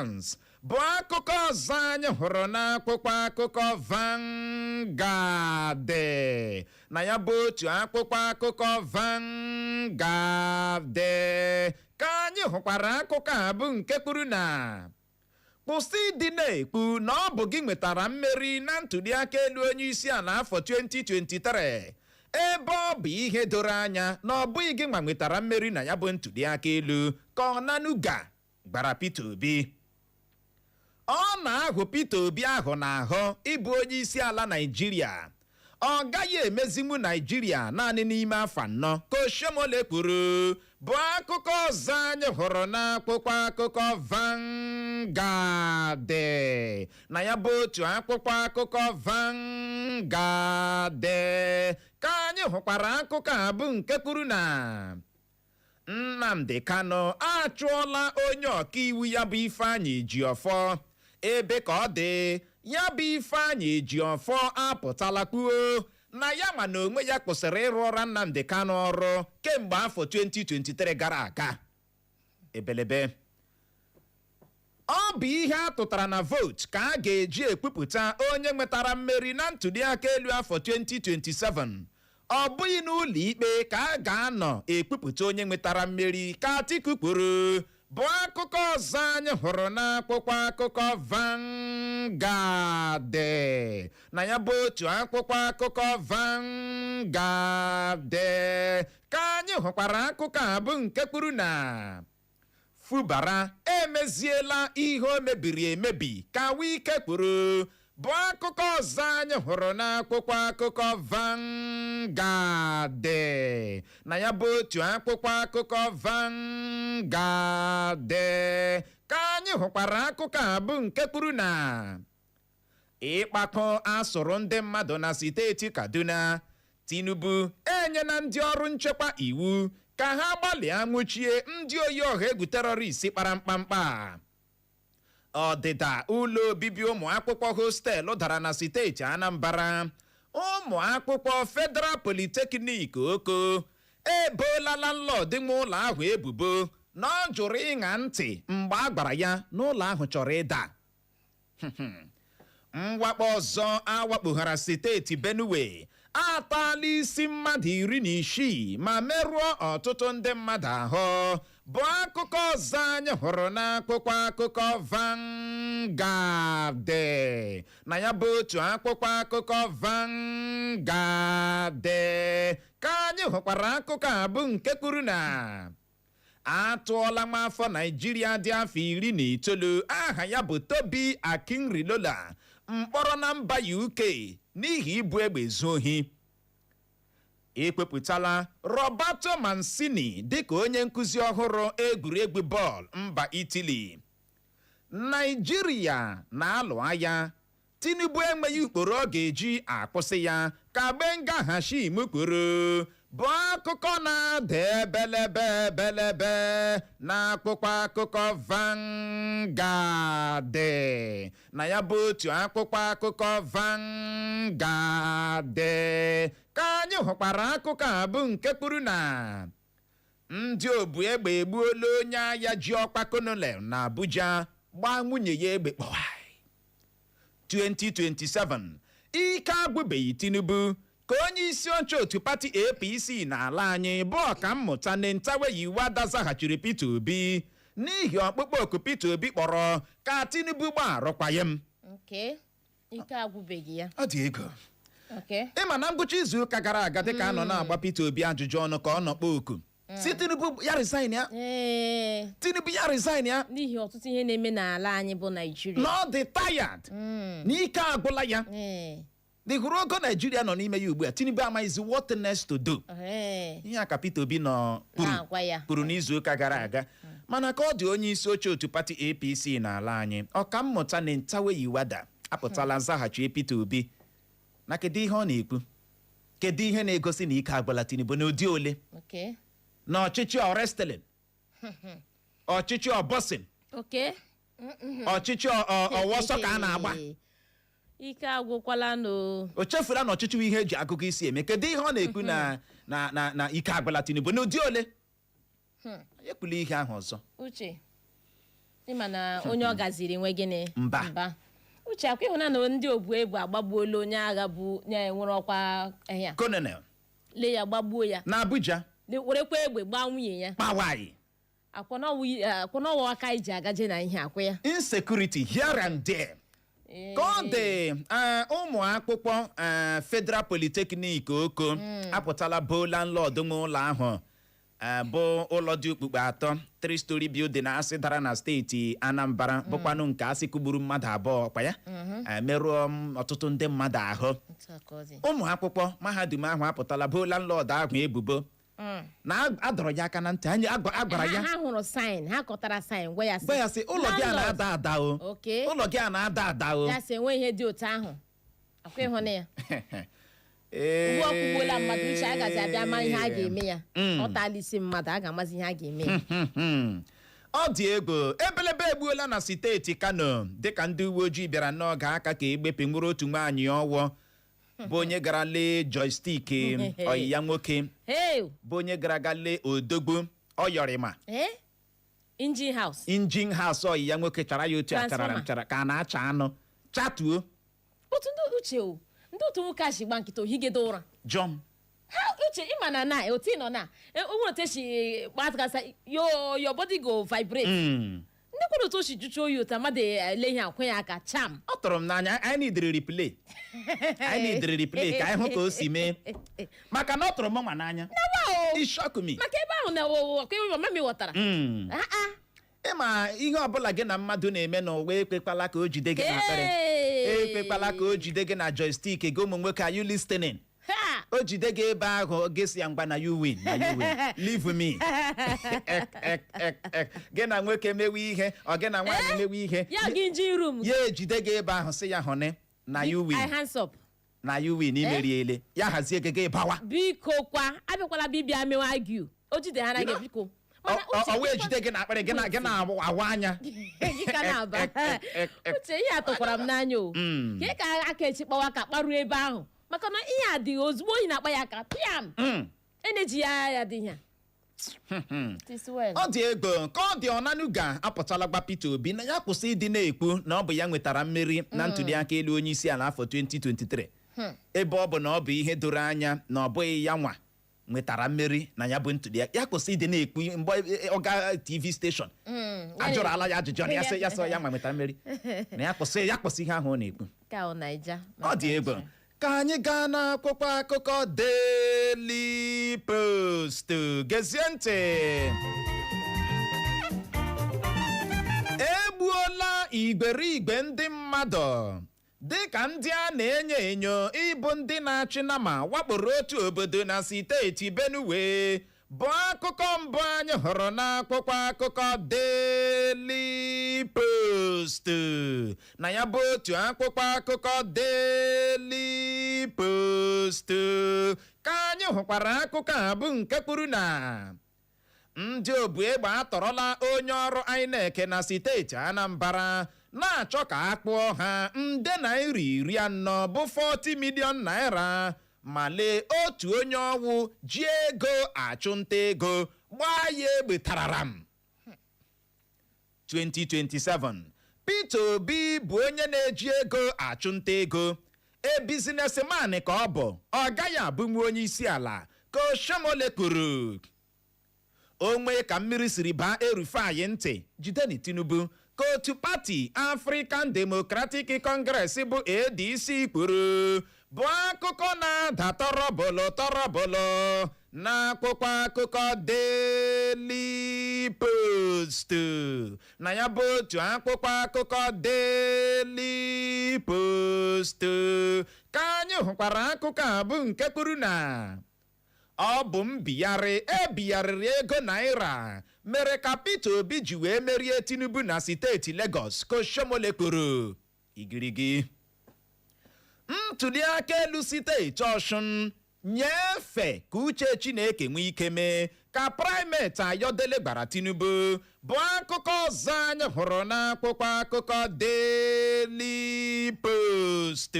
bụ akụkọ ọzọ anyị hụrụ n'akwụkwọ akụkọ Vanguard. Na ya bụ otu akwụkwọ akụkọ Vanguard ka anyị hụkwara akụkọ a bụ nke kwuru na kwụsị ịdị na-ekwu na ọ bụ gị nwetara mmeri na ntụliaka elu onye isi ala afọ 2023 ebe ọ bụ ihe doro anya na ọ bụghị gị nwa nwetara mmeri na ya bụ ntụliaka elu ka ọ nanuga gbara Peter Obi. Ọ na-ahụ Peter Obi ahụ n'ahụ ịbụ onye isi ala Naịjirịa. Ọ gaghị emezinwu Naịjirịa naanị n'ime afọ 4 ka Oshomole kwuru, bụ akụkọ ọzọ anyị hụrụ n'akwụkwọ akụkọ Vanguard. Na ya bụ otu akwụkwọ akụkọ Vanguard ka anyị hụkwara akụkọ a bụ nke kwuru na Nnamdi Kanu achụọla onye ọkaiwu ya bụ Ifeanyi Ejiofor. Ebe ka ọ dị, ya bụ Ifeanyi Ejiofor apụtala kwuo na ya ma na onwe ya kwụsịrị ịrụ ọrụ Nnamdi Kanu ọrụ kemgbe afọ 2023 gara aga. Ebelebe ọ bụ ihe a tụtara na vote ka a ga-eji ekwupụta onye nwetara mmeri na ntụliaka elu afọ 2027. Ọ bụghị n'ụlọ ikpe ka a ga-anọ ekwupụta onye nwetara mmeri ka Atiku kwuru, bụ akụkọ ọzọ anyị hụrụ n'akwụkwọ akụkọ Vanguard. Na ya bụ otu akwụkwọ akụkọ Vanguard ka anyị hụkwara akụkọ a bụ nke kwuru na Fubara emeziela ihe o mebiri emebi ka Wike kwuru, bụ akụkọ ọzọ anyị hụrụ n'akwụkwọ akụkọ Vanguard. Na ya bụ otu akwụkwọ akụkọ Vanguard ka anyị hụkwara akụkọ a bụ nke kwuru na ịkpakọ asụrụ ndị mmadụ na steeti Kaduna. Tinubu enyela ndị ọrụ nchekwa iwu ka ha gbalịa nwụchie ndị oyi ọha egwu terọrist kpara mkpamkpa. Ọdịda ụlọ obibi ụmụ akwụkwọ hostelụ dara na steeti Anambra. Ụmụ akwụkwọ Federal Polytechnic Oko eboola landlord nwe ụlọ ahụ ebubo na ọ jụrụ ịṅa ntị mgbe a gwara ya na ụlọ ahụ chọrọ ịda. Mwakpo ọzọ awakpoghara steeti Benue atala isi mmadụ 16 ma merụọ ọtụtụ ndị mmadụ ahụ, bụ akụkọ ọzọ anyị hụrụ n'akwụkwọ akụkọ Vanguard. Na ya bụ otu akwụkwọ akụkọ Vanguard ka anyị hụkwara akụkọ a bụ nke kwuru na atụọla nwaafọ Naịjirịa dị afọ 19 aha ya bụ Tobi Akinrilola mkpọrọ na mba UK n'ihi ibu egbe ezu ohi. Ekwepụtala Roberto Mancini dịka onye nkụzi ọhụrụ egwuregwu bọọlụ mba Italy. Naịjirịa na-alụ agha. Tinubu enweghị ụkpụrụ ọ ga-eji akwụsị ya ka Gbenga Hashim kwuru, bụ akụkọ na-ada ebelebe n'akwụkwọ akụkọ Vanguard. Na ya bụ otu akwụkwọ akụkọ Vanguard ka anyị hụkwara akụkọ a bụ nke kwuru na ndị obu egbe egbuola onye agha ji ọkwa kolonel na Abuja gbaa nwunye ya egbe kpọwa. 2027 ike agwụbeghị Tinubu ka onye isi oche otu pati APC n'ala anyị bụ ọkammụta Nentaweyiwa dazaghachiri Peter Obi n'ihi ọkpụkpọ oku Peter Obi kpọrọ ka Tinubu gbaa arụkwaghịm. Ike agwụbeghị ya. Ọ dị ego. Ịma na ngwụcha izu ụka gara aga dịka a nọ na-agba Peter Obi ajụjụ ọnụ ka ọ nọkpọ oku si Tinubu ya resign ya. Tinubu ya resign ya n'ihi ọtụtụ ihe na-eme n'ala anyị bụ Nigeria. No, dị tired. N'ike agwụla ya. The hụrụ ogo Nigeria nọ n'ime ya ugbu a. Tinubu amaghịzi what next to do. Ihe a ka Peter Obi nọ kwuru n'izu ụka gara aga. Mana ka ọ dị onye isi oche otu pati APC n'ala anyị, ọkammụta Nentaweyiwa apụtala nzaghachi Peter Obi na kedu ihe ọ na-ekwu, kedu ihe na-egosi na ike agwụla Tinubu n'ụdị ole. Na ọchịchị ọrestelin, ọchịchị ọbọsin, ọchịchị ọwọsọ ka a na-agba. Ike agwụkwala no. O chefula na ọchịchị ihe eji akụkọ isi eme. Kedu ihe ọ na-ekwu na ike agwụla Tinubu n'ụdị ole. Ekwula ihe ahụ ọzọ. Uche ịma na onye ọ gaziri nwe gịnị mba uche akwa ịhụna na ndị ogbu egbe agbagbuola onye agha bụ nwere ọkwa ahịa colonel le ya gbagbuo ya na Abuja werekwa egbe gbaa nwunye ya kpawaị akwanọwa aka iji agaje na ihe akwa ya insecurity here and there ka ọ dị ụmụ akwụkwọ Federal Polytechnic Oko apụtala bụ landlord nwe ụlọ ahụ bụ ụlọ dị okpukpe 3 3-story building asị dara na steeti Anambra bụkwanụ nke asị kụgburu mmadụ 2 kwa ya merụọ ọtụtụ ndị mmadụ ahụ. Ụmụ akwụkwọ mahadum ahụ apụtala bụ landlord ahụ ebubo na adọrọ ya aka na ntị anyị agwara ya ha hụrụ sign ha kọtara sign gwa ya sị ụlọ gị a na-ada ada o ụlọ gị a na-ada ada o ya sị enwe ihe dị otu ahụ akwa ịhụna ya ugbu ọkwụgbuola mmadụ uche agazi abịa ma ihe a ga-eme ya ọ tala isi mmadụ a ga-amazi ihe a ga-eme ya ọ dị egwu ebelebe egbuola na steeti Kano dịka ndị uwe ojii bịara n'oge aka ka egbepe nwere otu nwaanyị ọwọ bụ onye gara lee joystick ọyị ya nwoke bụ onye gara aga lee odogbo ọyọrịma injin house ọyị ya nwoke chara ya otu achara ka a na-acha anụ chatuo otu ndị uche ndị otu nwoke a shigba nkịta ohigede ụra John ha uche ịma na otu nọ na onweroteshi kpatakasa your body go vibrate ndị kwuru otu oshi jụcha oyi otu mmadụ ele ihe akwe ya aka cham ọ tụrụ m n'anya anyị nidiri replay ka anyị hụ ka o si mee maka na ọ tụrụ m nwa n'anya ishọkumi maka ebe ahụ na ọkwa mama m ghọtara ịma ihe ọbụla gị na mmadụ na-eme n'ụwa ekpekwala ka o jide gị n'akpịrị ekpekwala ka o jide gị na joystick gị ụmụ nwoke are you listening o jide gị ebe ahụ gị si ya mgba na you win leave me gị na nwoke mewe ihe ọ gị na nwaanyị mewe ihe ya ejide gị ebe ahụ si ya hụne na you win imeriele ya hazie gị gị bawa biko kwa abịakwala bibia mewe argue o jide ha na gị biko ọ wee jide gị n'akpịrị gị na-awa anya uche ihe atụkwara m n'anya o ka ka aka echi kpawa ka kparuo ebe ahụ maka na ihe adịghị ozugbo oyi na-akpa ya aka pịam eneji ya dị ya ọ dị ego ka ọ dị ọnanuga apụtala gba Peter Obi na ya kwụsị ịdị na-ekwu na ọ bụ ya nwetara mmeri na ntụliaka elu onye isi ala afọ 2023 ebe ọ bụ na ọ bụ ihe doro anya na ọ bụghị ya nwa nwetara mmeri na ya bụ ntụliaka ya kwụsị ịdị na-ekwu mgbe ọ ga TV station ajụrụ ala ya ajụjụ na ya sọ ya nwa nwetara mmeri na ya kwụsị ihe ahụ ọ na-ekwu ọ dị ego ka anyị gaa n'akwụkwọ akụkọ Daily Post gezie ntị egbuola igberigbe ndị mmadụ dịka ndị a na-enyo enyo ịbụ ndị na-achị nama wakporo otu obodo na steeti Benue bụ akụkọ mbụ anyị hụrụ n'akwụkwọ akụkọ Daily Post na ya bụ otu akwụkwọ akụkọ Daily Post ka anyị hụkwara akụkọ a bụ nke kwuru na ndị obu egbe atọrọla onye ọrụ INEC na steeti Anambra na-achọ ka a kpụọ ha nde naira 40 bụ 40 million naira ma lee otu onye ọwụ ji ego achụnta ego gbaa ya egbe tararam 2027 Peter Obi bụ onye na-eji ego achụnta ego businessman ka ọ gaghị abụnwu onye isi ala ka Oshomole kwuru onwe ka mmiri siri baa Erufai ntị jideni Tinubu ka otu pati African Democratic Congress bụ ADC kwuru bụ akụkọ na-ada tọrọbọlọ n'akwụkwọ akụkọ Daily Post na ya bụ otu akwụkwọ akụkọ Daily Post ka anyị hụkwara akụkọ a bụ nke kwuru na ọ bụ ebigharịrị ego naira mere ka Peter Obi ji wee merie Tinubu na steeti Lagos ka Oshomole kwuru igirigi ntụliaka elu steeti Ọshụn nyefe ka uche Chineke nwee ike mee ka primate Ayodele gbara Tinubu bụ akụkọ ọzọ anyị hụrụ n'akwụkwọ akụkọ Daily Post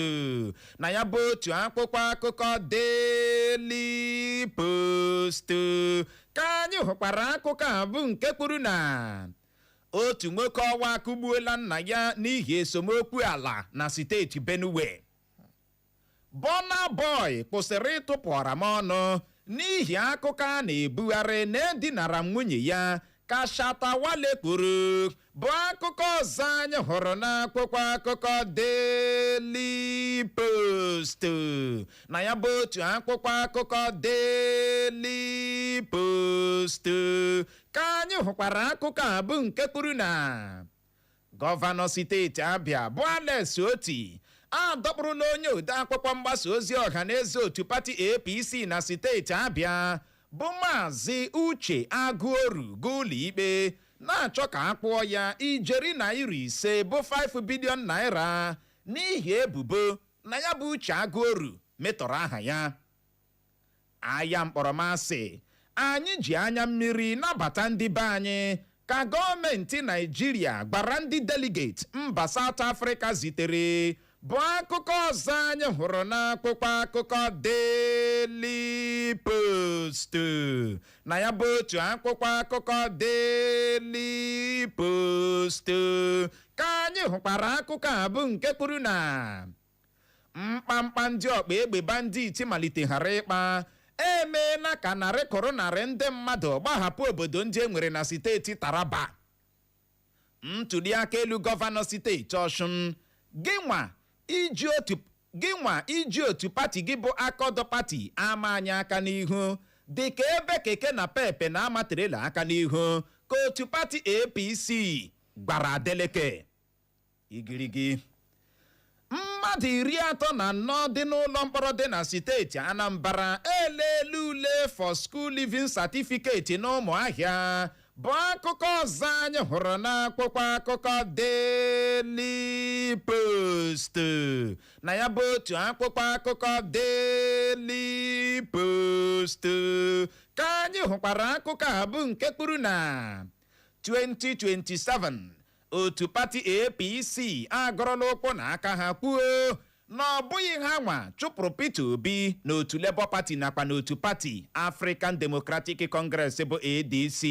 na ya bụ otu akwụkwọ akụkọ Daily Post ka anyị hụkwara akụkọ a bụ nke kwuru na otu nwoke ọwa akụgbuola nna ya n'ihi esomokwu ala na steeti Benue. Burna Boy kwụsịrị ịtụpụ ọra m ọnụ n'ihi akụkọ a na-ebugharị na edinara nwunye ya ka Shatta Wale kwuru, bụ akụkọ ọzọ anyị hụrụ n'akwụkwọ akụkọ Daily Post. Na ya bụ otu akwụkwọ akụkọ Daily Post ka anyị hụkwara akụkọ a bụ nke kwuru na gọvanọ steeti Abia bụ Alex Oti adọkpụrụla onye ode akwụkwọ mgbasa ozi ọha na eze otu pati APC na steeti Abia bụ Maazị Uche Agụoru gaa ụlọikpe na-achọ ka a kpụọ ya ijeri naira 5 bụ 5 bilion naira n'ihi ebubo na ya bụ Uche Agụoru metọrọ aha ya. Aya mkpọrọmasị, anyị ji anya mmiri nabata ndị be anyị ka gọọmenti Naijiria gbara ndị delegate mba South Africa zitere, bụ akụkọ ọzọ anyị hụrụ n'akwụkwọ akụkọ Daily Post. Na ya bụ otu akwụkwọ akụkọ Daily Post ka anyị hụkwara akụkọ a bụ nke kwuru na mkpamkpa ndị ọkpa egbe bandits maliteghara ịkpa emeela ka narị kwụrụ narị ndị mmadụ gbahapụ obodo ndị e nwere na steeti Taraba. Ntụliaka elu gọvanọ steeti Ọshụn, gịnwa iji otu pati gị bụ Akọdọ pati ama anyị aka n'ihu dịka ebe keke na pepe na-amaterela aka n'ihu ka otu pati APC gbara Adeleke igirigi. Mmadụ 34 dị n'ụlọ mkpọrọ dị na steeti Anambra eleela ule for school living certificate n'Ụmụahịa, bụ akụkọ ọzọ anyị hụrụ n'akwụkwọ akụkọ Daily Post. Na ya bụ otu akwụkwọ akụkọ Daily Post ka anyị hụkwara akụkọ a bụ nke kwuru na 2027 otu pati APC agọrọla ụkwụ na aka ha kwuo na ọ bụghị ha nwa chụpụrụ Peter Obi n'otu Labour Party nakwa n'otu pati African Democratic Congress bụ ADC.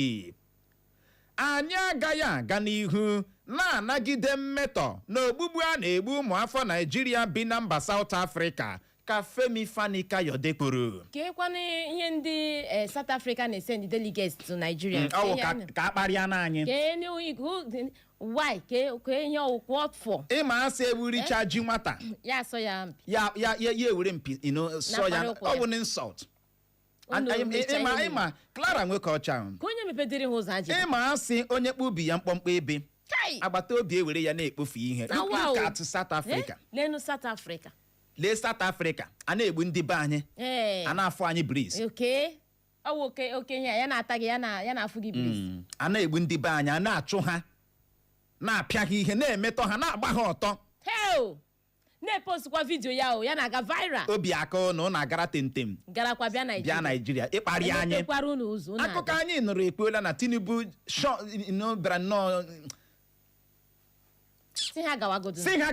Anyị agaghị aga n'ihu na-anagide mmetọ na ogbugbu a na-egbu ụmụafọ Naijiria bi na mba South Africa, ka Femi Fani-Kayode kwuru. Keekwana ihe ndị South Africa na-esend delegates to Nigeria. Ka akparịa n'anyị. Why? Ke ihe what for? Ịma asị ewuricha ji nwata. Ya so ya mpi. Ya ewure mpi, so ya ọ bụ insult. Ịma Clara nwoke ọcha ahụ. Ka onye mepedịrị ha ụzọ ajị. Ịma asị onye kpubi ya mkpọmkpọ ebe. Agbata obi ewere ya na-ekpofu ihe. Look at South Africa. Lenu South Africa. Lee South Africa, a na-egbu ndị be anyị. A na-afụ anyị breeze. Okay. Okay, ya na-ata gị ya na-afụ gị breeze. A na-egbu ndị be anyị, a na-achụ ha, na-apịa ha ihe, na-emetọ ha, na-agba ha ọtọ. Hell! Na-epostkwa vidio ya na-aga viral. Obi aka na ọ na-agara temtem. Garakwa bịa Nigeria. Ịkparị anyị. Akụkọ anyị nụrụ ekwuola na Tinubu bịara nnọọ si ha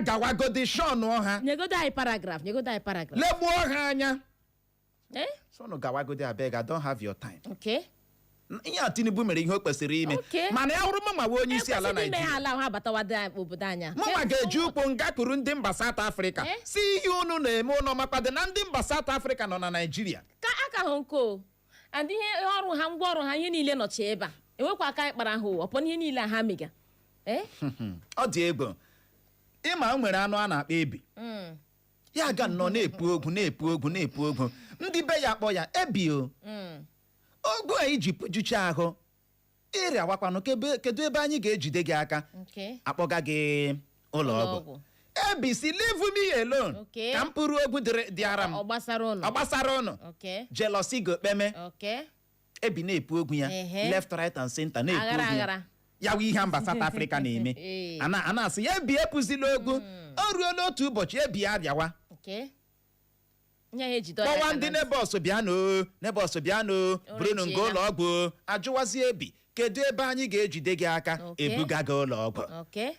gawagodi shọnụ ha. Nyegodo anyị paragraph. Legbuo ha anya. Shọnụ gawagodi abeg, I don't have your time. Okay. Ihe a Tinubu mere ihe o kwesịrị ime. Mana ya hụrụ mma nwe onye isi ala Naịjirịa. Ha batawada obodo anya. Mụnwa ga-eji ụkwụ ngakụrụ ndị mba South Africa. Si ihe unu na-eme ụlọ makpado na ndị mba South Africa nọ na Naịjirịa. Ka aka hụ nko. And ihe ọrụ ha, ngwa ọrụ ha, ihe niile nọchi ebe a. Enwekwa aka ịkpara ha ọpọ ihe niile ha mega. Ọ dị egwu. Ịma o nwere anụ a na-akpa ebi. Ya ga nnọọ na-epu ogwu. Ndị be ya akpọ ya ebi o. Ogu a iji jucha ahụ. Iri awakwanụ kedu ebe anyị ga-ejide gị aka. Akpọga gị ụlọ ọgwụ. Ebi si leave me alone. Ka mkpụrụ ogwu dị ara m. Ọ gbasara ụnụ. Jealousy go kpeme. Ebi na-epu ogwu ya. Left, right and center na-epu ogwu ya. Ya wụ ihe mba South Africa na-eme. A na-asị ya ebi epuzila ogwu. O ruola otu ụbọchị ebi arịawa. Kpọwa ndị nebọs bịanụ bụrụnụ nga ụlọ ọgwụ, ajụwazie ebi kedu ebe anyị ga-ejide gị aka, ebuga gị ụlọ ọgwụ.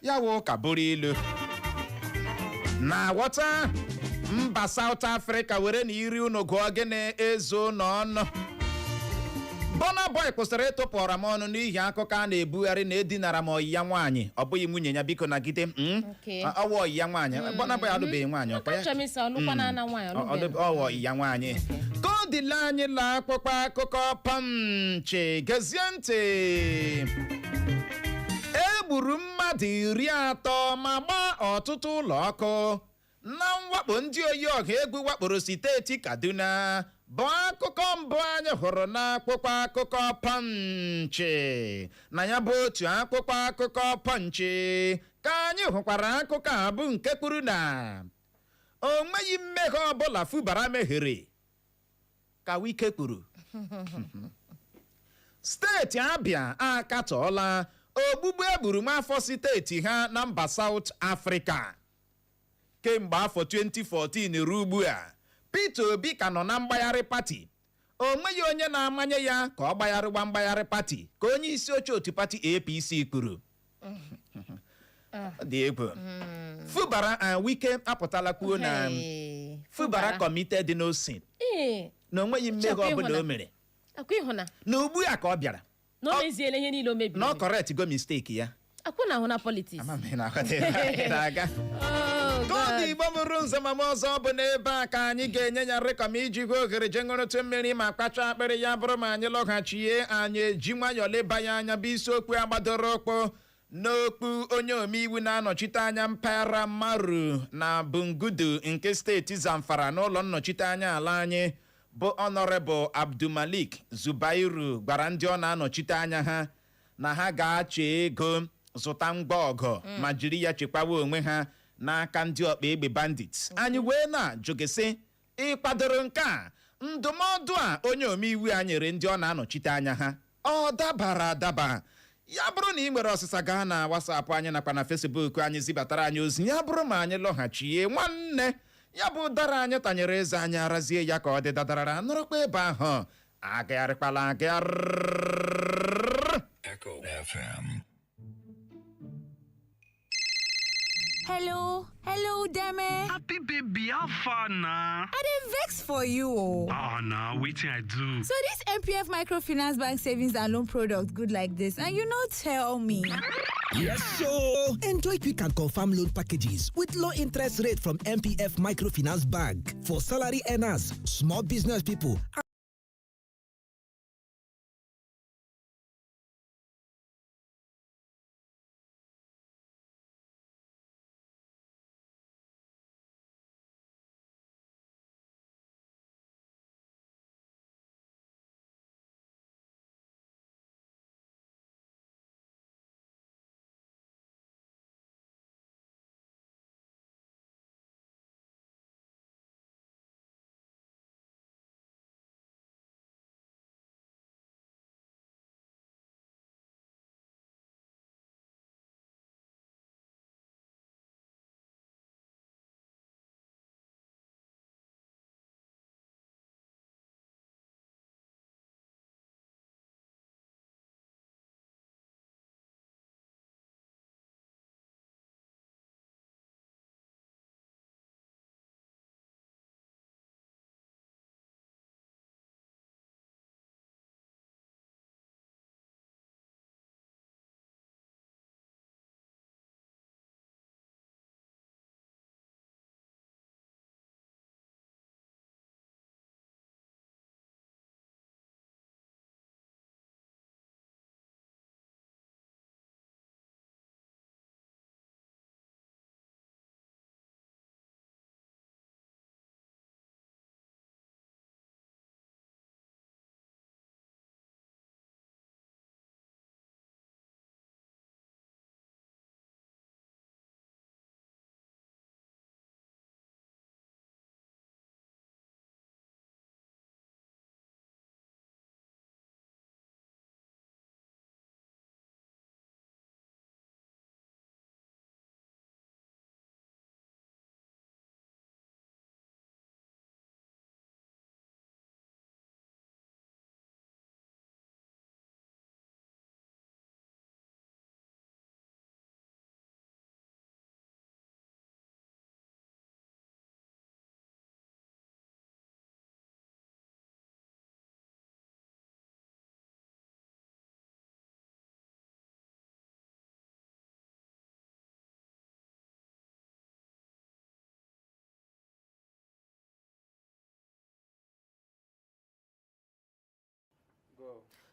Ya wụ ka bụrụ ilu na ghọta mba South Africa were na iri unu gụọ gịnị ezo n'ọnụ. Burna Boy kwụsịrị ịtụpụrụ m ọnụ n'ihi akụkọ a na-ebugharị na edinara m ọyị ya nwaanyị ọ bụghị nwunye ya biko nagide ọwa ọyị ya nwaanyị Burna Boy alụbeghị nwaanyị ọkwa ya ọwa ọyị ya nwaanyị ka ọ dịla anyị la akpụkpọ akụkọ Punch gezie ntị egburu mmadụ 30 ma gbaa ọtụtụ ụlọ ọkụ na mwakpo ndị oyi ọha egwu wakporo steeti Kaduna bụ akụkọ mbụ anyị hụrụ n'akpụkpọ akụkọ Punch na ya bụ otu akpụkpọ akụkọ Punch ka anyị hụkwara akụkọ a bụ nke kwuru na o nweghị mmehie ọbụla Fubara mehiere ka Wike kwuru steeti Abia akatọọla ogbugbu egburu nwafọ steeti ha na mba South Africa kemgbe afọ 2014 ruo ugbu a Peter Obi ka nọ na mgbagharị pati o nweghị onye na-amanye ya ka ọ gbagharịwa mgbagharị pati ka onye isi oche otu pati APC kwuru dị egwu Fubara Wike apụtala kwuo na Fubara committed no sin na o nweghị mmehie ọbụla o mere na ugbu a ka ọ bịara na ọ correct go mistake ya Gọdị Igbo mụrụ nzọmama ọzọ bụ n'ebe a ka anyị ga-enye ya rịkọm iji gwa oghere je ṅụrụtụ mmiri ma kpacha akpịrị ya bụrụ ma anyị lọghachie anyị eji nwayọọ leba ya anya bụ isiokwu agbadoro okpo n'okpu onye omeiwu na-anọchite anya mpaghara Maru na Bungudu nke steeti Zamfara n'ụlọ nnọchite anya ala anyị bụ Honorable Abdulmalik Zubairu gwara ndị ọ na-anọchite anya ha na ha ga-achọ ego zụta ngwa ọgụ ma jiri ya chekwawa onwe ha n'aka ndị ọkpa egbe bandits anyị wee na-ajụgịsị ịkwadoro nke a ndụmọdụ a onye omeiwu a nyere ndị ọ na-anọchite anya ha ọ dabara adaba ya bụrụ na ị nwere ọsịsa gaa na WhatsApp anyị nakwa na Facebook anyị zibatara anyị ozi ya bụrụ ma anyị lọghachie nwanne ya bụ dara anyị tanyere eze anyị arazie ya ka ọ dị dadarara nọrọkwa ebe ahụ agagharịkwala Echo FM. Hello, Deme. Happy baby, how far now? I dey vex for you. Oh, now waiting I do. So this MPF Microfinance Bank Savings and Loan product good like this, and you no tell me. Yes, so enjoy quick and confirm loan packages with low interest rate from MPF Microfinance Bank for salary earners, small business people.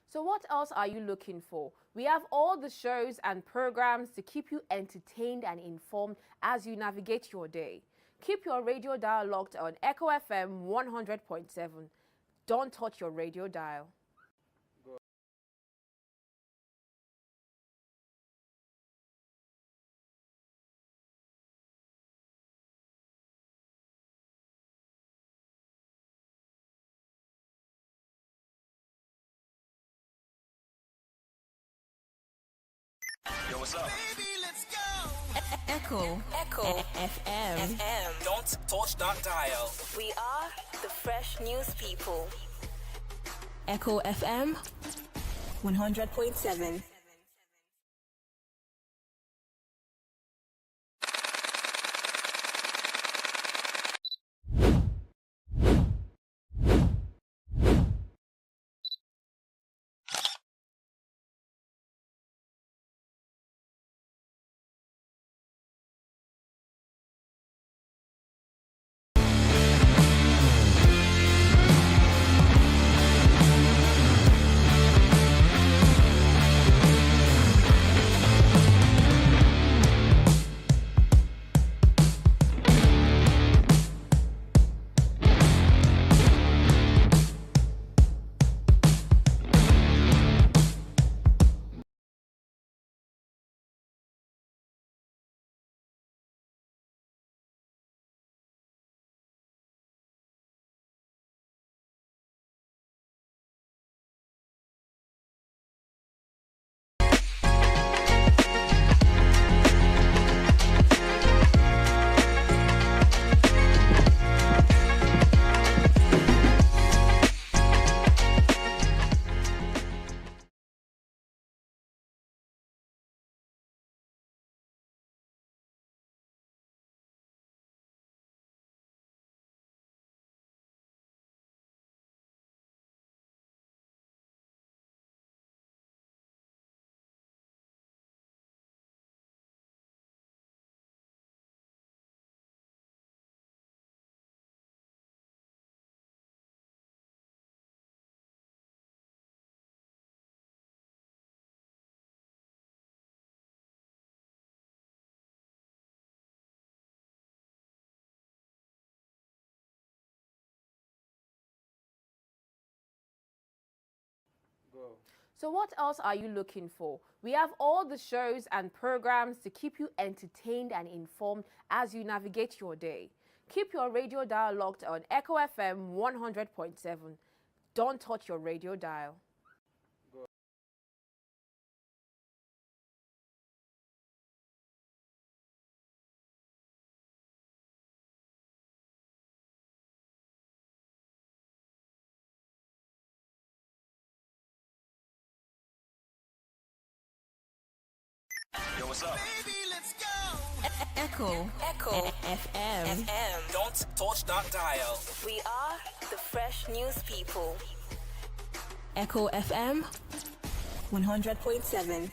So what else are you looking for? We have all the shows and programs to keep you entertained and informed as you navigate your day. Keep your radio dial locked on Echo FM 100.7. Don't touch your radio dial. Yo, what's up? Baby, let's go. Echo FM. Don't touch that dial. We are the fresh news people. Echo FM 100.7. So what else are you looking for? We have all the shows and programs to keep you entertained and informed as you navigate your day. Keep your radio dial locked on Echo FM 100.7. Don't touch your radio dial. Yo, what's up? Baby, let's go. Echo FM. Don't touch that dial. We are the fresh news people. Echo FM 100.7.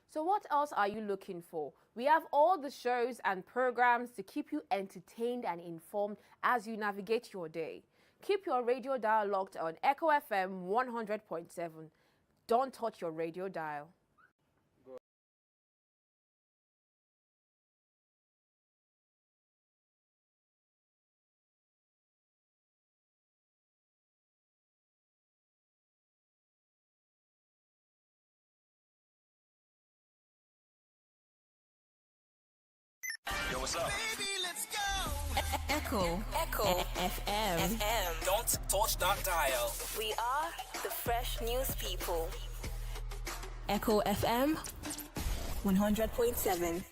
So what else are you looking for? We have all the shows and programs to keep you entertained and informed as you navigate your day. Keep your radio dial locked on Echo FM 100.7. Don't touch your radio dial. Yo, what's up? Baby, let's go. Echo. FM. Don't touch that dial. We are the fresh news people. Echo FM 100.7.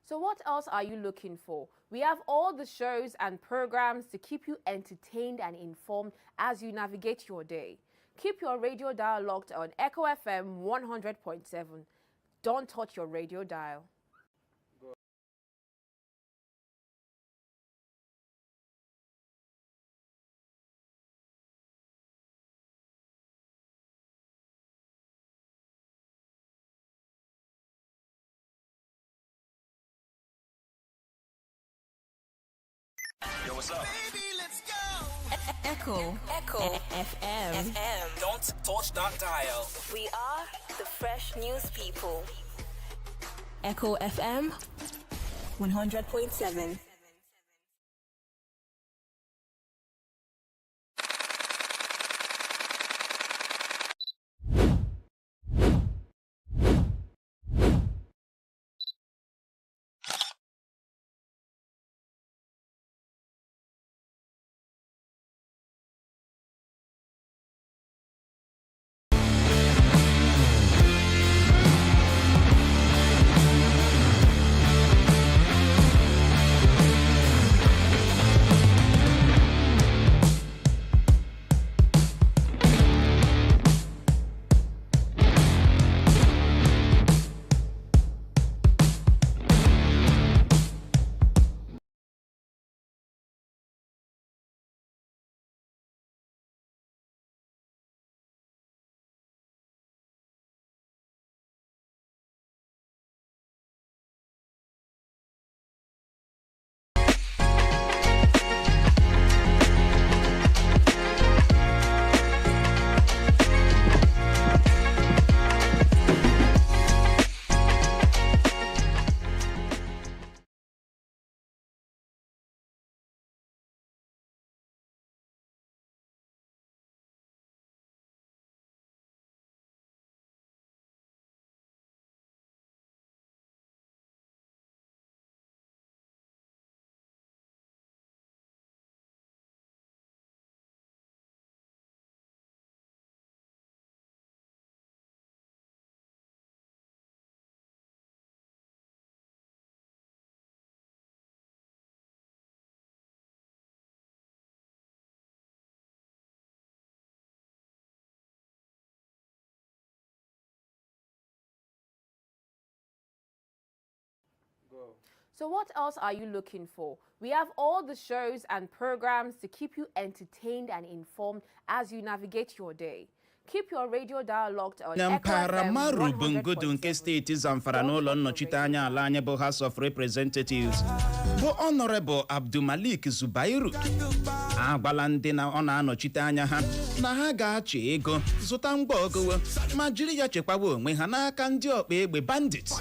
So what else are you looking for? We have all the shows and programs to keep you entertained and informed as you navigate your day. Keep your radio dial locked on Echo FM 100.7. Don't touch your radio dial. Yo, what's up? Baby, let's go. Echo. FM. Don't touch that dial. We are the fresh news people. Echo FM 100.7. So what else are you looking for? We have all the shows and programs to keep you entertained and informed as you navigate your day. Keep your radio dial locked on na Echo mpaghara FM Maru Bungudu nke 100.7. steeti Zamfara n'ụlọ nnọchite anya alaanyi bụ House of Representatives bụ Honorable Abdulmalik Zubairu agwala ndị na ọ na-anọchite anya ha na ha ga-achị ego zụta ngwa ogowo ma jiri ya chekwawa onwe ha n'aka ndị ọkpa egbe bandits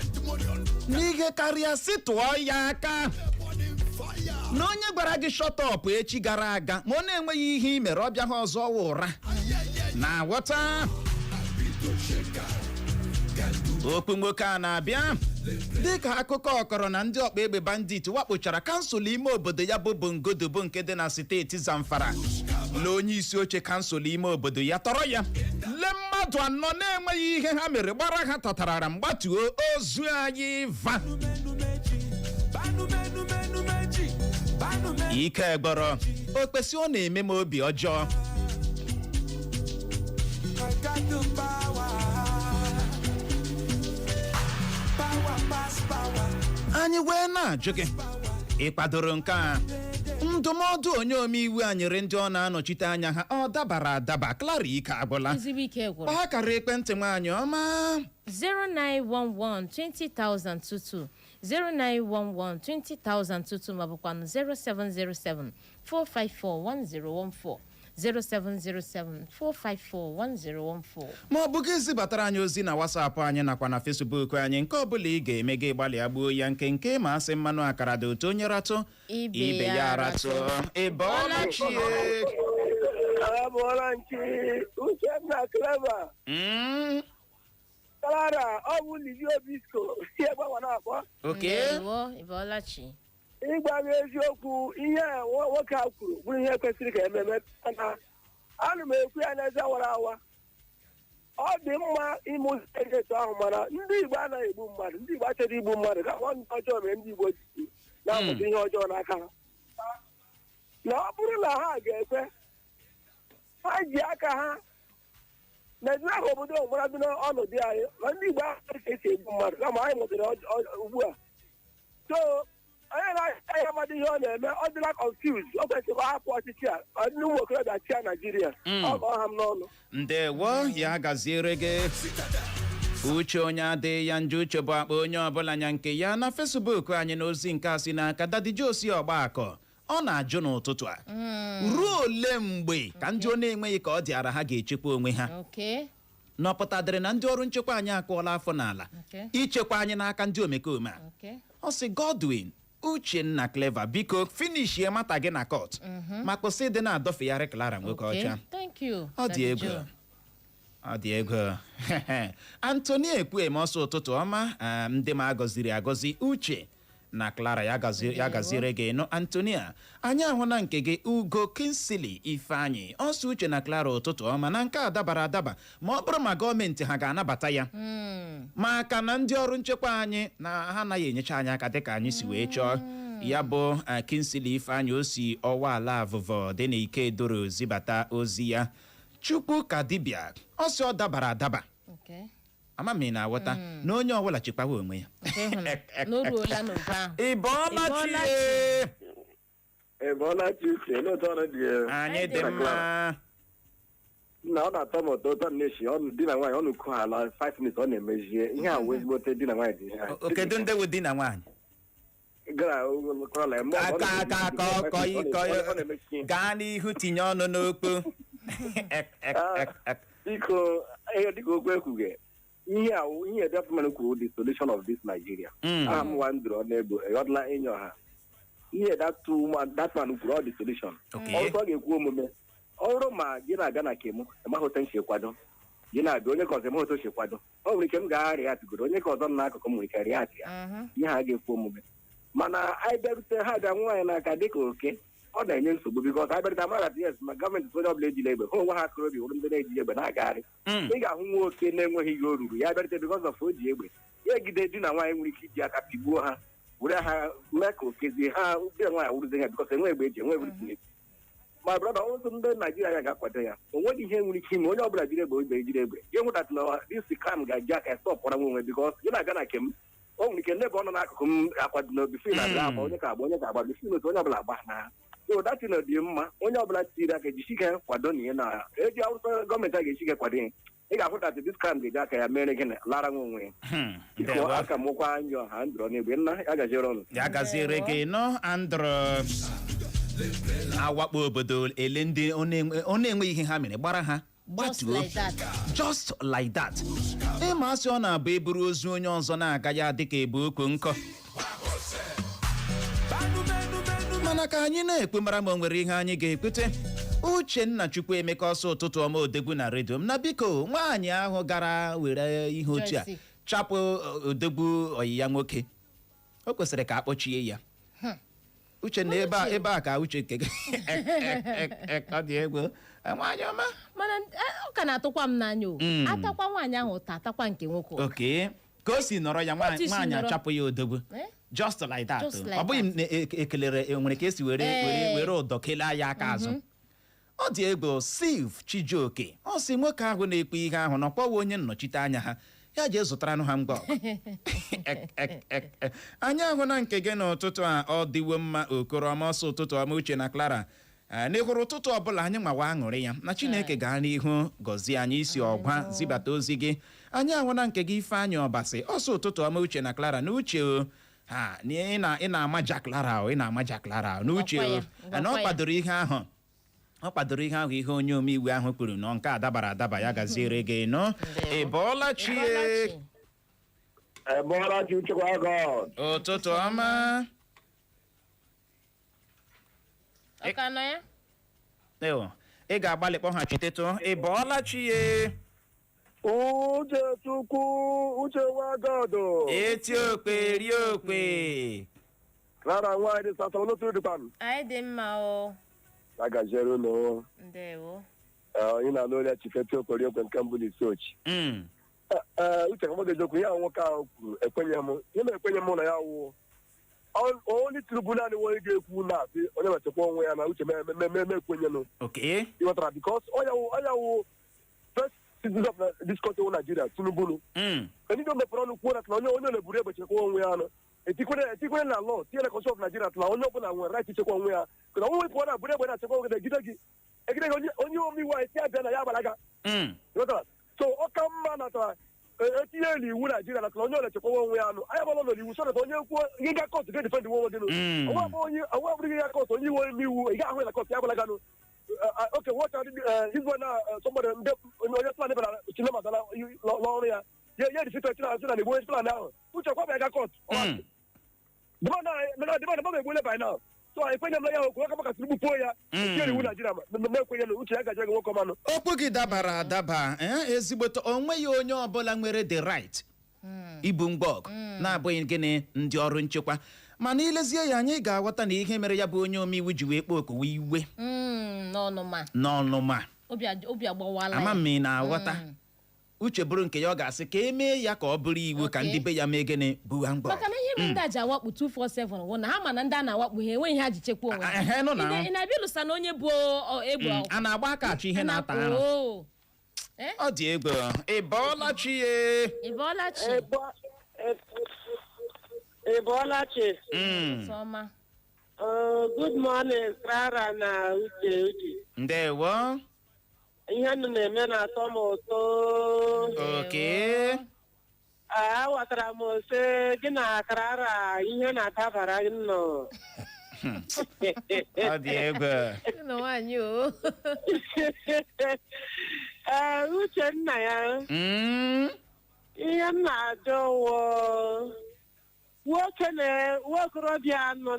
n'ihe karịa si tụọ ya aka na onye gwara gị shut up echi gara aga ma ọ na-enweghị ihe i mere ọbịa ha ọzọ ụra na wọta okpu nwoke a na-abịa dịka akụkọ ọkọrọ na ndị ọkpa egbe bandit wakpochara kansụl ime obodo ya bụ Bungudu bụ nke dị na steeti Zamfara na onye isi oche kansụl ime obodo ya tọrọ ya le mmadụ anọ na-enweghị ihe ha mere gbara ha tatarara mgbatuo ozu anyị va ike gbọrọ okpesi ọ na-eme m obi ọjọọ anyị wee na-ajụ gị ị kwadoro nke a ndụmọdụ onye omeiwu a nyere ndị ọ na-anọchite anya ha ọ dabara adaba Clara ike agwụla ezigbo ike gwụrụ kpaa akara ekwentị nwaanyị ọma 0911-20,022 0911-20,022 ma bụkwanụ 0707-454-1014 0707-454-1014 ma ọ bụ gị zibatara anyị ozi na WhatsApp anyị nakwa na Facebook anyị nke ọbụla ị ga-eme gị gbalịa gbuo ya nke ma asị mmanụ akara dị otu onye ratụ ibe ya ratụ ịbọọla chie Uchenna Clever. Clara, ọ bụ Livio Bisco, si ebe ọ na-akpọ. ịbọọla chi Ịgwa gị eziokwu, ihe nwoke a kwuru bụrụ ihe kwesịrị ka ememe na ana m ekwu ya n'eze awara awa. Ọ dị mma ime ụzọ etu ahụ mana ndị Igbo anaghị egbu mmadụ, ndị Igbo achọghị igbu mmadụ ka nwa ọjọọ mere ndị Igbo ji na-amụta ihe ọjọọ n'aka ha. Na ọ bụrụ na ha ga-ekwe ha ji aka ha Nigeria ahụ obodo ọgbara dị n'ọnọdụ anyị na ndị Igbo ahụ esi egbu mmadụ kama anyị mụtara ugbu a so onye na-anya amadị ihe ọ na-eme ọ dịla confused o kwesịrị hapụ ọchịchị a ndị ụmụ okorobịa chia Naijiria ọ ga ọha m n'ọnụ ndewo ya gaziere gị uche onye adịghị ya njọ uche bụ akpa onye ọbụla nya nke ya na Facebook anyị na ozi nke a si n'aka Daddy Josi Ọgbakọ ọ na-ajụ n'ụtụtụ a ruo ole mgbe ka ndị ọ na-enweghị ka ọ dịara ha ga-echekwa onwe ha n'ọpụtadịrị na ndị ọrụ nchekwa anyị akụọla afọ n'ala ichekwa anyị n'aka ndị omekome a ọ sị Godwin Uchenna Clever biko finishie mata gị na court ma kwụsị dị na-adọfegharị Clara nwoke ọcha ọ dị egwu ọ dị ego Anthony Ekwueme ọsọ ụtụtụ ọma ndị ma agọziri agọzi Uche na Clara ya gaziere gị nọ Antonia anyị ahụ na nke gị Ugo Kinsili Ifeanyị ọsọ Uche na Clara ụtụtụ ọma na nke a dabara adaba ma ọ bụrụ ma gọọmenti ha ga-anabata ya maka na ndị ọrụ nchekwa anyị na ha anaghị enyecha anyị aka dịka anyị si wee chọọ ya bụ Kinsili Ifeanyị o si ọwa ala avụvọ dị na ike doro zibata ozi ya Chukwu ka dibịa ọ sị ọ dabara adaba ama m ị na-aghọta na onye ọbụla chekwawa onwe ya anyị dị mma na ọ na-atọ m ụtọ ụtọ na-eshi ọnụ di na nwaanyị ọnụ kụ ha ala 5 minutes ọ na-emezie ihe a wee ezigbote di na nwaanyị dị ha kedu ndị wụ di na nwaanyị gaa n'ihu tinye ọnụ n'okpo biko dịka okwu ekwughị ihe development kwuru the solution of this Nigeria aha m wandụrụ n'ego ịghọtala enyo ha ihe that man kwuru all the solution ọzọ ọ ga-ekwu omume ọrụ ma gị na-aga na kem amaghị nsi kwado gị na-abịa onye ka ọzọ emaghị otu kwado ọ nwere ike m ga-agharị ya tụgoro onye ka ọzọ m n'akụkụ m nwere ike rịa atị ya ihe ha ga-ekwu omume mana anyị bịarute ha bịa nwaanyị n'aka dịka oke ọ na-enye nsogbu bikọs anyị bịarute amara yes ma gọọmenti onye ọbụla ejila egbe ha onwe ha akụrụ obi wụrụ ndị na-eji egbe na-agagharị ị ga-ahụ nwa oke na-enweghị ihe o ruru ya bịarute bikọs of o ji egbe ya egide di na nwaanyị nwere ike iji aka pigbuo ha were ha mee ka okezie ha di na nwaanyị wụrụzi ha bikọs enwe egbe eji enwe egbe ma brọda ọzọ ndị Naijiria ya ga-akwado ya o nweghị ihe nwere ike ime onye ọbụla jiri egbe ejiri egbe ihe nwụtatụla disi kam ga-eji aka stọpụra nwe onwe bikọs gị na-aga na kem o nwere ike nebe ọ nọ n'akụkụ m akwado n'obi fi na agba onye ka agba onye ga-agba bifi n'otu onye ọbụla agba na so that thing dị mma onye ọbụla tiri aka ejisi ike kwado na ihe na eji awụsa gọọmenti a ga-esi ike kwado ihe ị ga-afụ that this kind ga-eji aka ya mere gị lara nwa onwe ya aka mụkwa anya ọha ndụrọ n'igwe nna ya gaziere ọnụ ya gaziere gị nọ andrọ awakpo obodo ele ndị ọ na-enweghị ihe ha mere gbara ha gbatuo just like that ịma asị ọ na-abụ eburu ozu onye ọzọ na-aga ya dịka ebu okwu nkọ mana ka anyị na-ekpe mara ma o nwere ihe anyị ga-ekwute Uchenna Chukwuemeka ọsọ ụtụtụ ọma odegwu na redio m na biko nwaanyị ahụ gara were ihe otu a chapụ odegwu oyi ya nwoke o kwesịrị ka akpọchie ya Uchenna ebe a ka uche nke gị ọ dị egwu nwaanyị ọma mana ọ ka na-atụkwa m n'anya o atakwa nwaanyị ahụ ụta atakwa nke nwoke oke ka o si nọrọ ya nwaanyị achapụ ya odogwu just like that ọ bụghị ekelere nwere ka esi were ụdọ kelee ya aka azụ ọ dị egwu Steve Chijioke ọ si nwoke ahụ na-ekpe ihe ahụ na ọkpọwa onye nnọchite anya ha ya jee zụtaranụ ha mgba anyị ahụ na nke gị n'ụtụtụ a ọ dịwo mma Okoroma ọsọ ụtụtụ ọma Uche na Clara n'ịhụrụ ụtụtụ ọbụla anyị nwawa aṅụrị ya na Chineke gaa n'ihu gọzie anyị isi ọgwa zibata ozi gị anyị ahụ na nke gị Ifeanyị Ọbasị ọsọ ụtụtụ ọma Uche na Clara na Uche ị na-amaja Clara ị na-amaja Clara na Uche na ọ kwadoro ihe ahụ ihe onye omeiwu ahụ kwuru na nke a dabara adaba ya gaziere gị nọ ị bọọla chi ụtụtụ ọma ị ga-agbalị kpọghachitetụ ị bọọla chi Uche Wagodo eti okpe rie okpe Clara nwaanyị satọ n'otu dịkwanụ anyị dị mma o agaziere ụlọ ndewo onye na-alụ ọrịa chiketi okpori okwe nke mbụ n'isi ochi uche ka mmadụ eziokwu ya nwoke ahụ kwuru ekwenye m ihe na-ekwenye m na ya wụ onye tinubu naanị onye ga-ekwu na-asị onye mechekwa onwe ya na uche mmemme ekwenyenụ ịghọtara bikos ọnya wụ first citizen of this country wụ Nigeria tinubu ndị mepere ọnụ kwuo na onye na-eburu egbe chekwa onwe ya nọ etikwere na law tinye na constitution of Nigeria na onye ọbụla nwere right ichekwa onwe ya kana onwe pụọ na buru egbe na-achekwa onwe egide gị onye omeiwu anyị si abịa na ya agbalaga so ọ ka mma natara etinye n'iwu Naijiria natara onye na-echekwa onwe ya anụ anyị agbala nọ n'iwu so that onye kwuo ihe ga kọtụ ga-edefend onwe gị onwe abụghị ihe kọtụ onye iwe omeiwu ị ga-ahụ na kọtụ ya agbalaganụ oke wọcha izwe na somebody onye plan ebara chinema dala n'ọrụ ya ya difite china na igbo onye plan ahụ uche kwa bịa ga kọtụ dịba egwele by now so anyị kwenye m na ya okwu aka maka tinubu puo ya tiere iwu Naijiria na-ekwenye na uche ya gaje gị nwoke ọmanụ okwu gị dabara adaba ezigbote onweghị onye ọbụla nwere the right ibu mgba ọgụ na-abụghị gịnị ndị ọrụ nchekwa mana ilezie ya anyị ga-aghọta na ihe mere ya bụ onye omeiwu ji wee kpọọ okowe iwe n'ọnụma obi agbawala ama m ị na-aghọta uche bụrụ nke ya ọ ga-asị ka emee ya ka ọ bụrụ iwu ka ndị be ya mee gịnị buwa mgbọ maka na ihe mere ndị a ji awakpu 247 bụ na ha ma na ndị a na-awakpu ha enweghị ha ji chekwa onwe ị na-abịa ịlụsa na onye bụ egbe a na-agba aka achọ ihe na-ata arụ ọ dị egwu ị bọọla chi good morning Clara na Uche ndewo ihe nụ na-eme na-atọ m ụtọ aghọtara m ose gị na Clara ihe na-adabara nnọọ ọ dị egwu Uchenna ya ihe m na-ajọ nwokorobịa nọ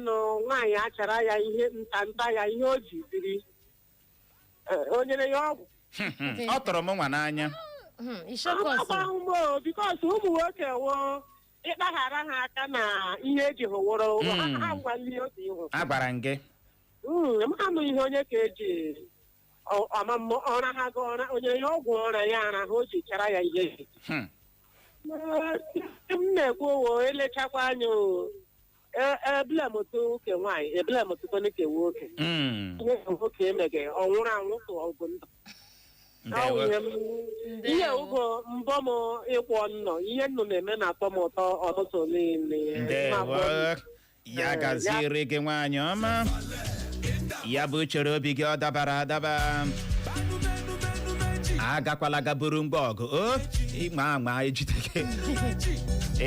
nwaanyị achara ya ihe ntanta ya ihe o ji biri o nyere ya ọgwụ ọ tọrọ m nwa n'anya bikos ụmụ nwoke woo ịkpaghara ha aka na ihe eji hụworo ha ngwa ndị otu ihu agwara m gị amụ ihe onye ka eji ọra ha ga ọra o nyere ya ọgwụ ọra ya ara ha o ji chara ya ihe m na-ekwu owo elechakwa anya ebelemoto oke nwaanyị ebelemoto ke nwoke ihe nwoke emege ọ nwụrụ anwụ tụ ọgụ ndụ Awụ ihe ugo mbọ m ịkwọ nnọ ihe nnụ na-eme na-atọ m ụtọ ọtụtụ niile. Ndewo ya gaziere gị nwaanyị ọma ya bụ chere obi gị ọ dabara adaba agakwala gaburu mgbe ọgụ ịma ama ejide gị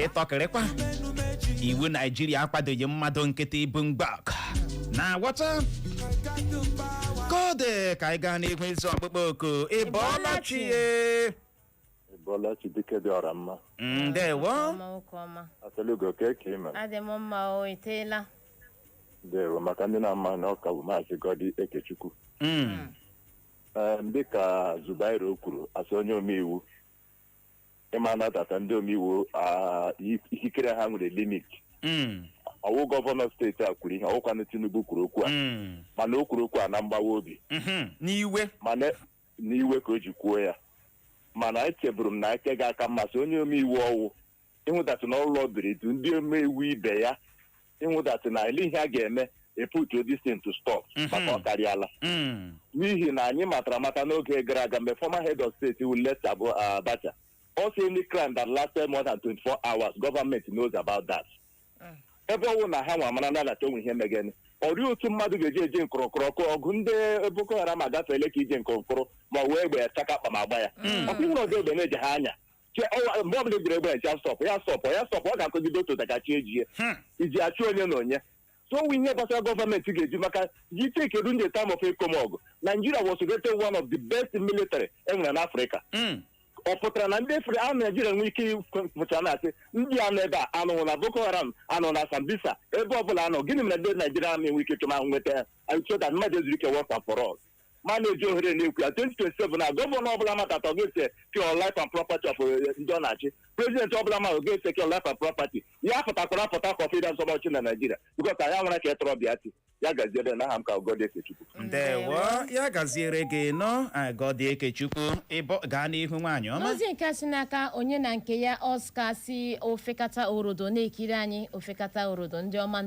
ịtọkịrịkwa iwu Naijiria akwadoghị mmadụ nkịtị ibu mgbọgụ na ghọta kode ka anyị gaa n'ihu izu ọkpụkpọ oku ịbọọla chi Bola Chidike dị ọra mma. Ndewo. Atolugo keke ime. Adị m mma o iteela. Ndewo maka ndị na-ama na ọka bụ Maazị Godi Ekechukwu. Dịka Zubairu kwuru asị onye omeiwu ịma na-adata ndị omeiwu ikikere ha nwere limit. Ọwụ gọvanọ steeti a kwuru ihe ọwụkwanụ Tinubu kwuru okwu a mana o kwuru okwu a na mgbawa obi n'iwe ka o ji kwuo ya mana echeburu m na ake ga-aka mmasị onye omeiwu ọwụ ịhụdatị na ụlọ biridu ndị omeiwu ibe ya ịhụdatị na ele ihe a ga-eme eputu distin to stop maka ọ karịala n'ihi na anyị matara mata n'oge gara aga mgbe former head of state will let Abacha also any crime that lasted more than 24 hours government knows about that ebe ọwụ na ha nwa mara na-alacha onwe ihe megene ọrịa otu mmadụ ga-eji eje nkụrụkụrụ ọgụ ndị Boko Haram agafeela ka ije nkụrụkụrụ ma ọ wee egbe ya chaka akpa ma agba ya ọkụ nwere ọdụ egbe na-eji ha anya mgbe ọbụla egbere egbe ya stọpụ ọ ga-akụgide otu ụtakachi ejie iji achụ onye na onye so onwe ihe gbasara gọọmenti ga-eji maka ji kedu ndị time of ekomọgụ Nigeria was rated one of the best military enwere n'Africa ọ pụtara na ndị Naijiria nwee ike pụta na-asị ndị anọ ebe a anụghị na Boko Haram anọ na Sambisa ebe ọbụla anọ gịnị mere ndị Naijiria ama enwe ike chọma nweta ya achọta mmadụ ezuru ike once and for all ma na-eji ohere na-ekwu ya 2027 na gọvanọ ọbụla matata ọ ga-ese kio life and property of ndị ọ na-achị prezidenti ọbụla ma ọ ga-ese kio life and property ya pụtakwara apụta confidence ọmọchị na Naijiria bikọs anyị nwere ka ịtọrọ bịa ti ya gaziere na aha m ka Ugodi Ekechukwu. Ndewo ya gaziere gị nọ Ugodi Ekechukwu gaa n'ihu nwaanyị ọma. N'ozi nke si n'aka onye na nke ya Oscar si ofekata orodo na-ekiri anyị ofekata orodo ndị ọma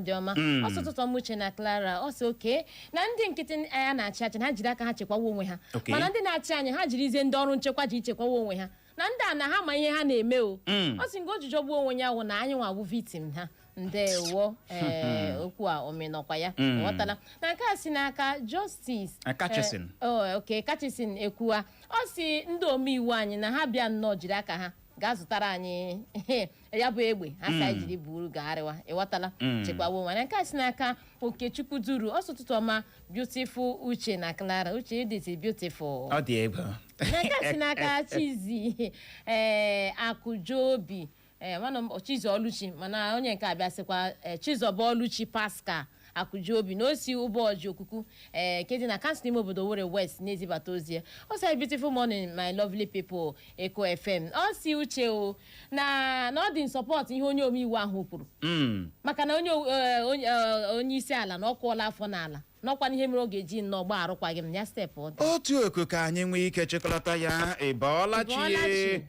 ọsụtụtụ ọmụche na Clara ọsị oke na ndị nkịtị ya na-achị achị ha jiri aka ha chekwawa onwe ha mana ndị na-achị anyị ha jiri ize ndị ọrụ nchekwa ji chekwawa onwe ha na ndị a na ha ma ihe ha na-eme o ọ sị nke ojiji ọgbuo onwe ya wụ na anyị nwa bụ victim ha ndewo okwu a omenọkwa ya ghọtala na nke a si n'aka Justice Kachisin ekwuwa ọ si ndị omeiwu anyị na ha bịa nnọọ jiri aka ha ga-azụtara anyị ya bụ egbe ha sa jiri buru gagharịwa ịghọtala chekwawa onwe na nke a si n'aka Okechukwu duru ọsụtụtụ ọma beautiful Uche na Clara Uche dị beautiful ọ dị egwu na nke a si n'aka Chizi Akụjobi Chizoluchi mana onye nke abịasịkwa Chizoboluchi Pascal Akụjobi na osi ụbọchị okuku kedị na kansụl ime obodo Owerri West na-ezibata ozi ọ sị beautiful morning my lovely people Eko FM ọ si Uche o na ọ dị nsọpọt ihe onye omeiwu ahụ kwuru maka na onye isi ala na ọ kwụọla afọ n'ala n'ọkwa n'ihe mere ọ ga-eji nnọọ gba arụkwaghị m ya steepụ otu oku ka anyị nwee ike chịkọlata ya ịbọọla chi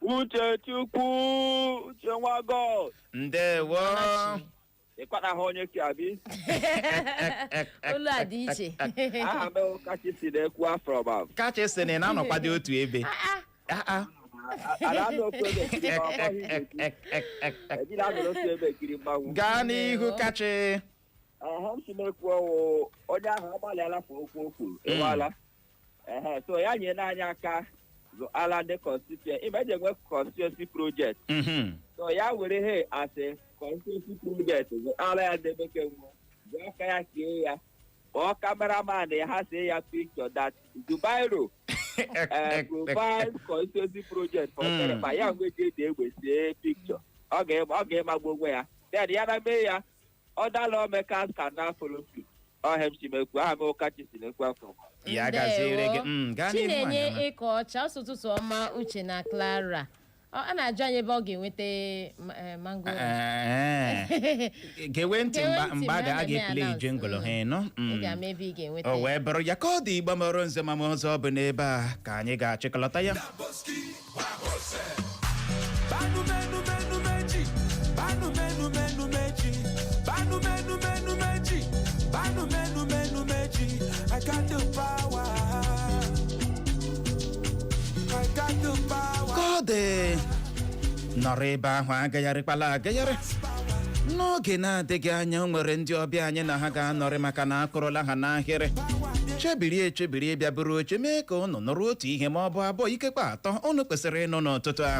Uchechukwu Uche nwa God. Ndewo. Ịkwana ha onye ka abi. Olu a dị iche. Aha m Kachisin ekwu afọ ba. Kachisin na-anọkwa dị otu ebe. Gaa n'ihu Kachi. Aha m si na-ekwu onye ahụ agbalịala fụ okwu o kwuru. Ịwala. So ya nyere anyị aka ala ndị constituency imeje nwe constituency project so ya were he as a constituency project ala ya ndị bekee nwe bụ aka ya kee ya ọ cameraman ya ha see ya picture that Zubairu provide constituency project for ma ya nwe ji dị egbe see picture ọ ga-emagbu onwe ya then ya na mee ya other lawmakers can now follow suit ọhemchimekwu aha m Kachisin ekwu afọ ya gaziere gị Chinenye ịkọ ọcha ọsụtụtụ ọma Uche na Clara a na-ajụ anyị ebe ọ ga-enweta mango ga-ewe ntị mgbe a ga-epele ije ngolo ha nọ o wee bụrụ ya ka ọ dị Igbo mọrọ nze ma ọzọ bụ n'ebe a ka anyị ga-achịkọlọta ya I got the power. dị nọrọ ebe ahụ agagharịkwala agagharị. N'oge na-adịghị anya o nwere ndị ọbịa anyị na ha ga-anọrị maka na akụrụla ha n'ahịrị. Chebirie bịa buru oche mee ka unu nụrụ otu ihe ma ọ bụ abụọ ikekwe atọ unu kwesịrị ịnụ n'ụtụtụ a.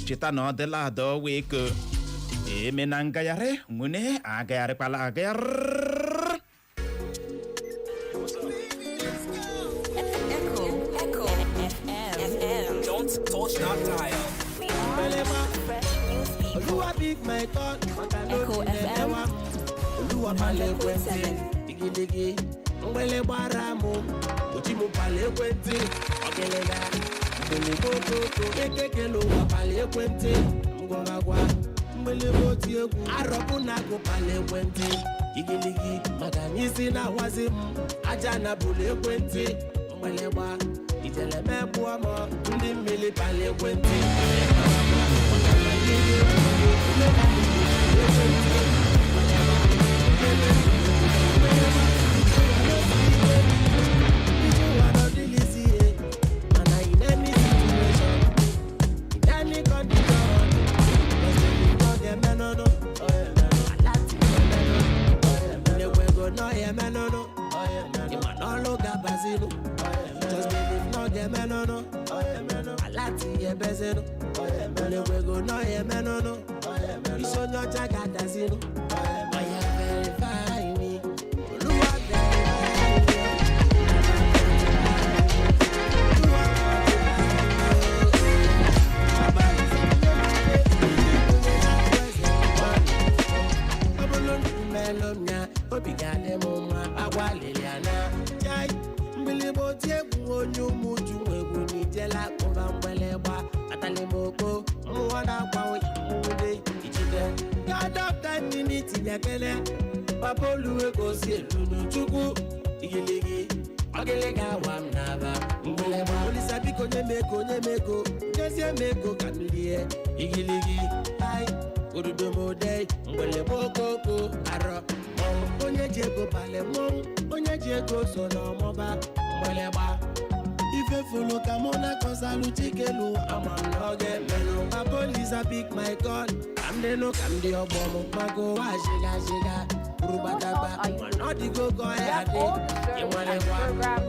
Cheta na ọ dịla ada ọwa eko eme na ngagharị nwune agagharịkwala agagharị. Don't touch that dial. Echo FM. Mgbele gbara mụ oji mụ pali ekwentị ogelega mgbele gbogbo ekekele ụwa pali ekwentị ngwagwa mgbele oti egwu arọbụ na agụ pali ekwentị igiligi maka n'isi na-awazi m aja na bụlụ ekwentị mgbele gba ijele mebụọ m ndị mmiri pali ekwentị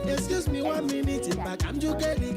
Excuse me 1 minute, back. I'm just getting